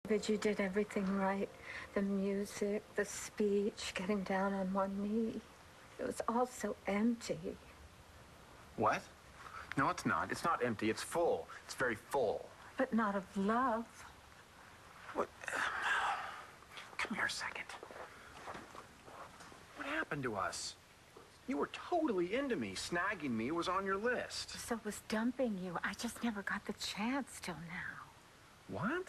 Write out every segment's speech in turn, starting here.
But you did everything right. The music, the speech, getting down on one knee. It was all so empty. What? No, it's not. It's not empty. It's full. It's very full. But not of love. What? Come here a second. What happened to us? You were totally into me. Snagging me was on your list. So was dumping you. I just never got the chance till now. What?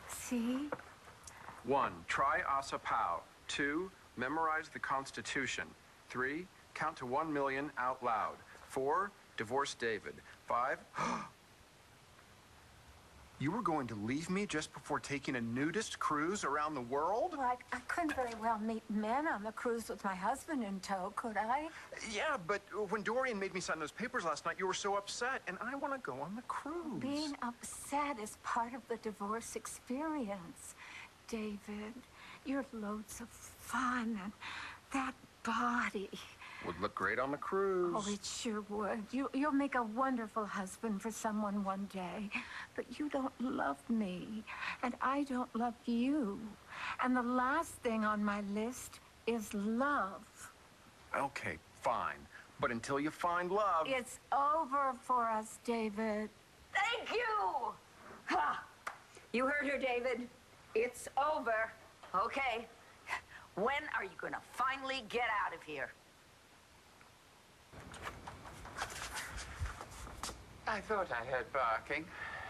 See? 1, try Asa Pow. 2, memorize the Constitution. 3, count to 1 million out loud. 4, divorce David. 5, you were going to leave me just before taking a nudist cruise around the world? Well, I couldn't very well meet men on the cruise with my husband in tow, could I? Yeah, but when Dorian made me sign those papers last night, you were so upset, and I want to go on the cruise. Being upset is part of the divorce experience. David, you're loads of fun, and that body. Would look great on the cruise. Oh, it sure would. You'll make a wonderful husband for someone one day. But you don't love me, and I don't love you. And the last thing on my list is love. Okay, fine. But until you find love... It's over for us, David. Thank you! Ha! You heard her, David. It's over. Okay. When are you gonna finally get out of here? I thought I heard barking.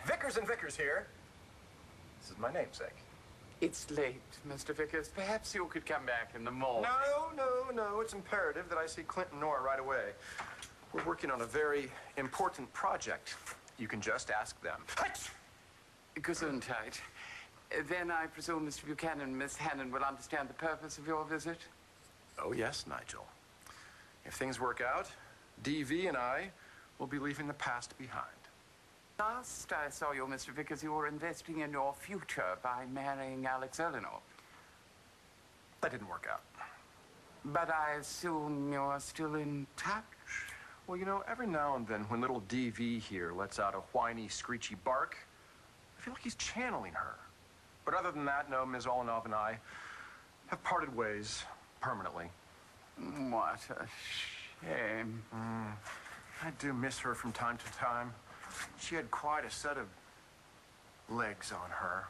Vickers and Vickers here. This is my namesake. It's late, Mr. Vickers. Perhaps you could come back in the morning. No. It's imperative that I see Clint and Nora right away. We're working on a very important project. You can just ask them. Gesundheit. Then I presume Mr. Buchanan and Miss Hannon will understand the purpose of your visit? Oh, yes, Nigel. If things work out, DV and I will be leaving the past behind. Last I saw you, Mr. Vickers, you were investing in your future by marrying Alex Eleanor. That didn't work out. But I assume you're still in touch? Well, you know, every now and then when little DV here lets out a whiny, screechy bark, I feel like he's channeling her. But other than that, no, Ms. Olenov and I have parted ways permanently. What a shame. I do miss her from time to time. She had quite a set of legs on her.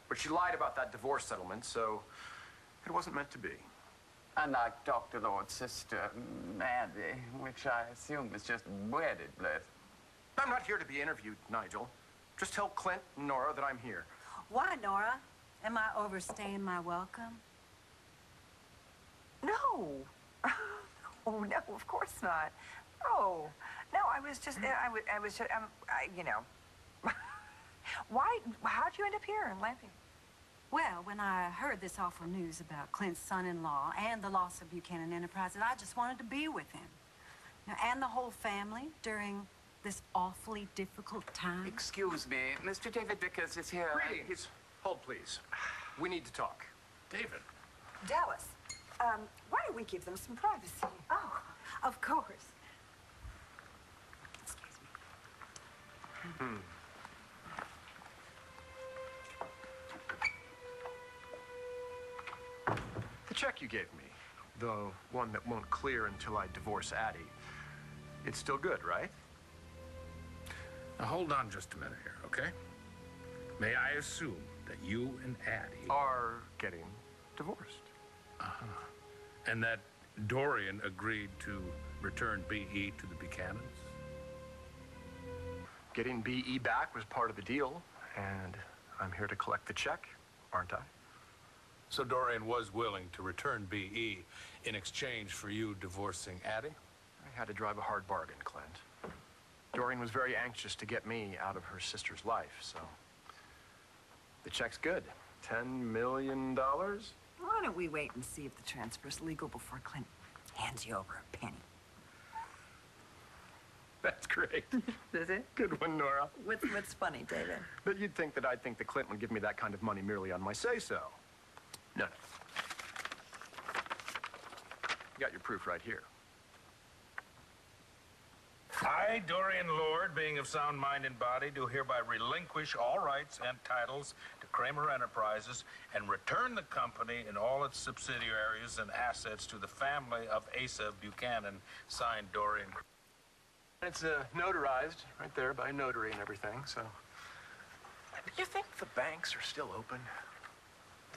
But she lied about that divorce settlement, so it wasn't meant to be. Unlike Dr. Lord's sister, Addie, which I assume is just wedded bliss. I'm not here to be interviewed, Nigel. Just tell Clint and Nora that I'm here. Why, Nora? Am I overstaying my welcome? No. Oh, no, of course not. Oh, no, I was just, you know. How'd you end up here in Lansing? Well, when I heard this awful news about Clint's son-in-law and the loss of Buchanan Enterprises, I just wanted to be with him. Now, and the whole family during this awfully difficult time. Excuse me, Mr. David Vickers is here. Please, hold please. We need to talk. David. Dallas, why don't we give them some privacy? Oh, of course. Excuse me. The check you gave me, the one that won't clear until I divorce Addie, it's still good, right? Now hold on just a minute here, okay? May I assume that you and Addie Are getting divorced. and that Dorian agreed to return BE to the Buchanans? Getting BE back was part of the deal, and I'm here to collect the check, aren't I? So Dorian was willing to return BE in exchange for you divorcing Addie? I had to drive a hard bargain, Clint. Dorian was very anxious to get me out of her sister's life, so the check's good. $10 million? Why don't we wait and see if the transfer's legal before Clint hands you over a penny? That's great. Is it? Good one, Nora. What's funny, David? But you'd think that I'd think that Clint would give me that kind of money merely on my say-so. No. You got your proof right here. I, Dorian Lord, being of sound mind and body, do hereby relinquish all rights and titles to Cramer Enterprises and return the company and all its subsidiaries and assets to the family of Asa Buchanan, signed Dorian. It's notarized right there by a notary and everything, so. You think the banks are still open?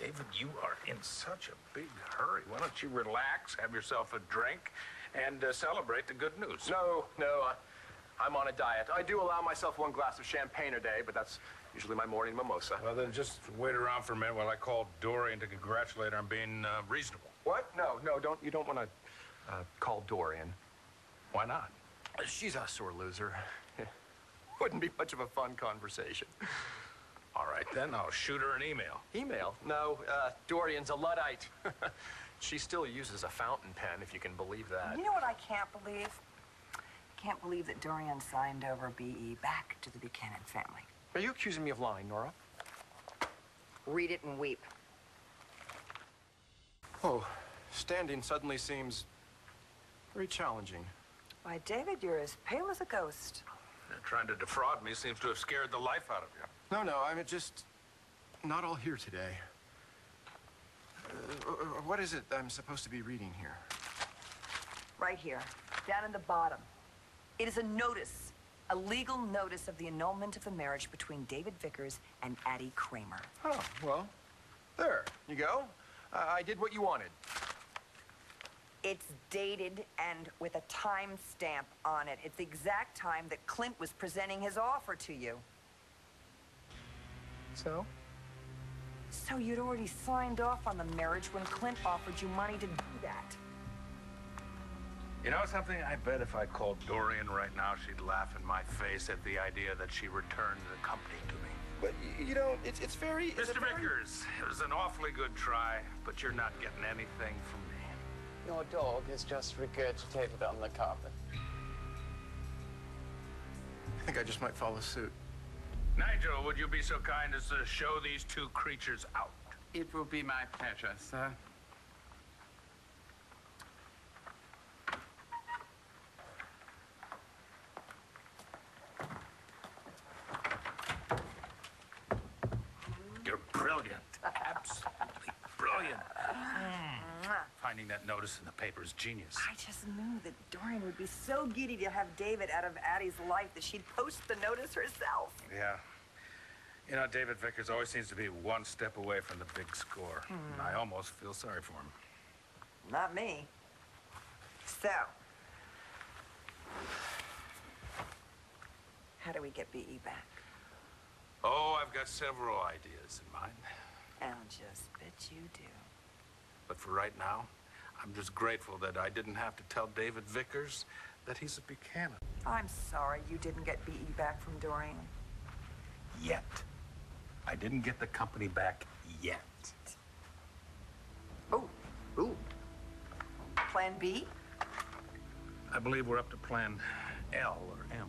David, you are in such a big hurry. Why don't you relax, have yourself a drink, and celebrate the good news? No, I'm on a diet. I do allow myself one glass of champagne a day, but that's usually my morning mimosa. Well, then just wait around for a minute while I call Dorian to congratulate her on being reasonable. What? No, you don't want to call Dorian. Why not? She's a sore loser. Wouldn't be much of a fun conversation. All right, then I'll shoot her an email. Email? No, Dorian's a Luddite. She still uses a fountain pen, if you can believe that. You know what I can't believe? I can't believe that Dorian signed over BE back to the Buchanan family. Are you accusing me of lying, Nora? Read it and weep. Oh, standing suddenly seems very challenging. Why, David, you're as pale as a ghost. Trying to defraud me seems to have scared the life out of you. No, I'm just not all here today. What is it I'm supposed to be reading here? Right here, down in the bottom. It is a notice, a legal notice of the annulment of the marriage between David Vickers and Addie Cramer. Oh, well, there you go. I did what you wanted. It's dated and with a time stamp on it. It's the exact time that Clint was presenting his offer to you. So? So you'd already signed off on the marriage when Clint offered you money to do that. You know something? I bet if I called Dorian right now, she'd laugh in my face at the idea that she returned the company to me. But, you know, it's very... Mr. Vickers, it was an awfully good try, but you're not getting anything from me. Your dog is just regurgitated on the carpet. I think I just might follow suit. Nigel, would you be so kind as to show these two creatures out? It will be my pleasure, sir. You're brilliant. Absolutely brilliant. Finding that notice in the paper is genius. I just knew that Dorian would be so giddy to have David out of Addie's life that she'd post the notice herself. Yeah. You know, David Vickers always seems to be one step away from the big score. And I almost feel sorry for him. Not me. So, how do we get BE back? Oh, I've got several ideas in mind. I'll just bet you do. But for right now, I'm just grateful that I didn't have to tell David Vickers that he's a Buchanan. I'm sorry you didn't get BE back from Dorian. Yet. I didn't get the company back yet. Ooh. Plan B? I believe we're up to plan L or M.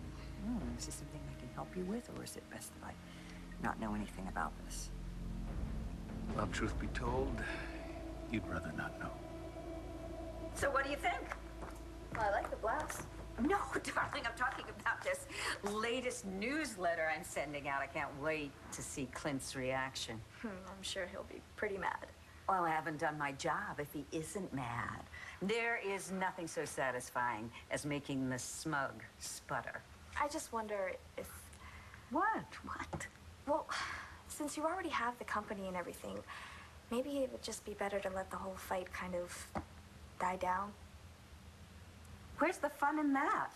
Is this something I can help you with, or is it best that I not know anything about this? Well, truth be told, you'd rather not know. So what do you think? I like the blouse. No, darling, I'm talking about this latest newsletter I'm sending out. I can't wait to see Clint's reaction. I'm sure he'll be pretty mad. Well, I haven't done my job if he isn't mad. There is nothing so satisfying as making the smug sputter. I just wonder if... What? Well, since you already have the company and everything, maybe it would just be better to let the whole fight kind of die down. Where's the fun in that?